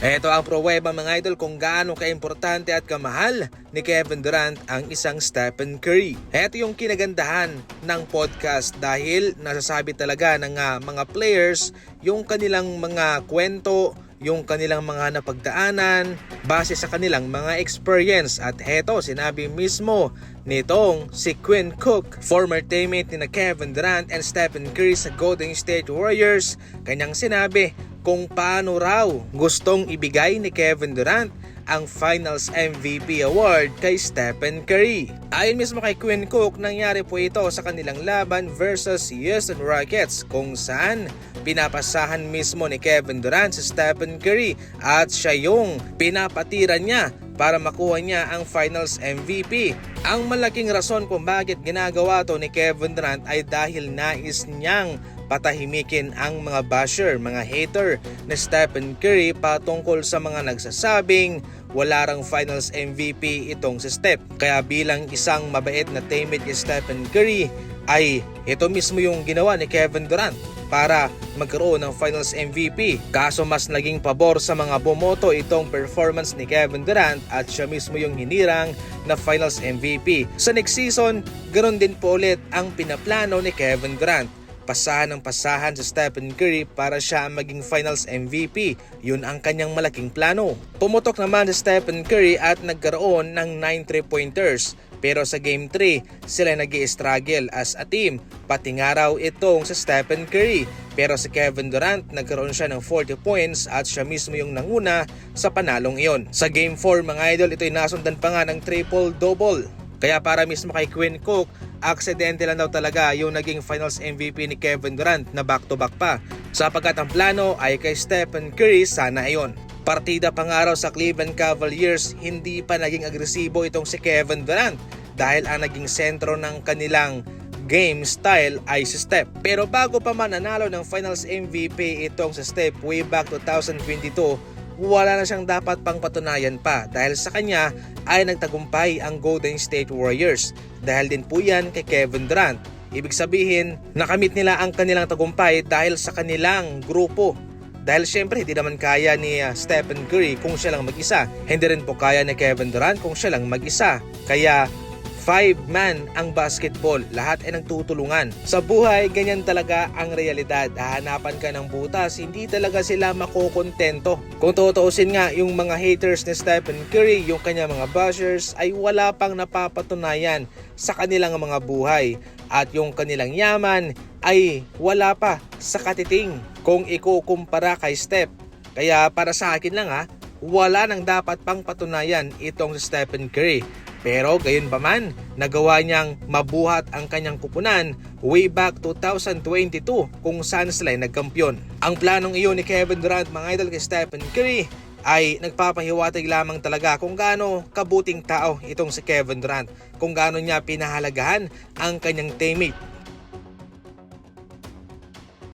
Ito ang pruweba mga idol kung gaano kaimportante at kamahal ni Kevin Durant ang isang Stephen Curry. Ito yung kinagandahan ng podcast dahil nasasabi talaga ng mga players yung kanilang mga kwento, yung kanilang mga napagdaanan base sa kanilang mga experience. At heto, sinabi mismo nitong si Quinn Cook, former teammate ni na Kevin Durant and Stephen Curry sa Golden State Warriors, kanyang sinabi kung paano raw gustong ibigay ni Kevin Durant ang Finals MVP Award kay Stephen Curry. Ayon mismo kay Quinn Cook, nangyari po ito sa kanilang laban versus Houston Rockets kung saan pinapasahan mismo ni Kevin Durant si Stephen Curry at siya yung pinapatiran niya para makuha niya ang Finals MVP. Ang malaking rason kung bakit ginagawa to ni Kevin Durant ay dahil nais niyang patahimikin ang mga basher, mga hater na Stephen Curry patungkol sa mga nagsasabing wala rang Finals MVP itong si Steph. Kaya bilang isang mabait na teammate ni Stephen Curry ay ito mismo yung ginawa ni Kevin Durant para magkaroon ng Finals MVP. Kaso mas naging pabor sa mga bumoto itong performance ni Kevin Durant at siya mismo yung hinirang na Finals MVP. Sa next season, ganoon din po ulit ang pinaplano ni Kevin Durant. Pasahan ng pasahan sa Stephen Curry para siya ang maging Finals MVP. Yun ang kanyang malaking plano. Pumutok naman si Stephen Curry at nagkaroon ng 9 3-pointers. Pero sa Game 3, sila nag-i-struggle as a team. Pati nga raw itong sa Stephen Curry. Pero si Kevin Durant nagkaroon siya ng 40 points at siya mismo yung nanguna sa panalong iyon. Sa Game 4 mga idol, ito'y nasundan pa nga ng triple-double. Kaya para mismo kay Quinn Cook, aksidente lang daw talaga yung naging Finals MVP ni Kevin Durant na back-to-back pa. Sapagkat ang plano ay kay Stephen Curry sana ayon. Partida pa nga raw sa Cleveland Cavaliers, hindi pa naging agresibo itong si Kevin Durant dahil ang naging sentro ng kanilang game style ay si Steph. Pero bago pa man nanalo ng Finals MVP itong si Steph way back 2022, wala na siyang dapat pang patunayan pa dahil sa kanya ay nagtagumpay ang Golden State Warriors. Dahil din po yan kay Kevin Durant. Ibig sabihin, nakamit nila ang kanilang tagumpay dahil sa kanilang grupo. Dahil syempre hindi naman kaya ni Stephen Curry kung siya lang mag-isa. Hindi rin po kaya ni Kevin Durant kung siya lang mag-isa. Kaya 5-man ang basketball, lahat ay nagtutulungan. Sa buhay, ganyan talaga ang realidad. Hahanapan ka ng butas, hindi talaga sila makokontento. Kung tutuusin nga, yung mga haters ni Stephen Curry, yung kanya mga bashers, ay wala pang napapatunayan sa kanilang mga buhay. At yung kanilang yaman ay wala pa sa katiting kung ikukumpara kay Steph. Kaya para sa akin lang wala nang dapat pang patunayan itong si Stephen Curry. Pero gayon pa man, nagawa niyang mabuhat ang kanyang kupunan way back 2022 kung saan sila nagkampiyon. Ang planong iyon ni Kevin Durant mga idol kay Stephen Curry ay nagpapahiwatig lamang talaga kung gaano kabuting tao itong si Kevin Durant, kung gaano niya pinahalagahan ang kanyang teammate.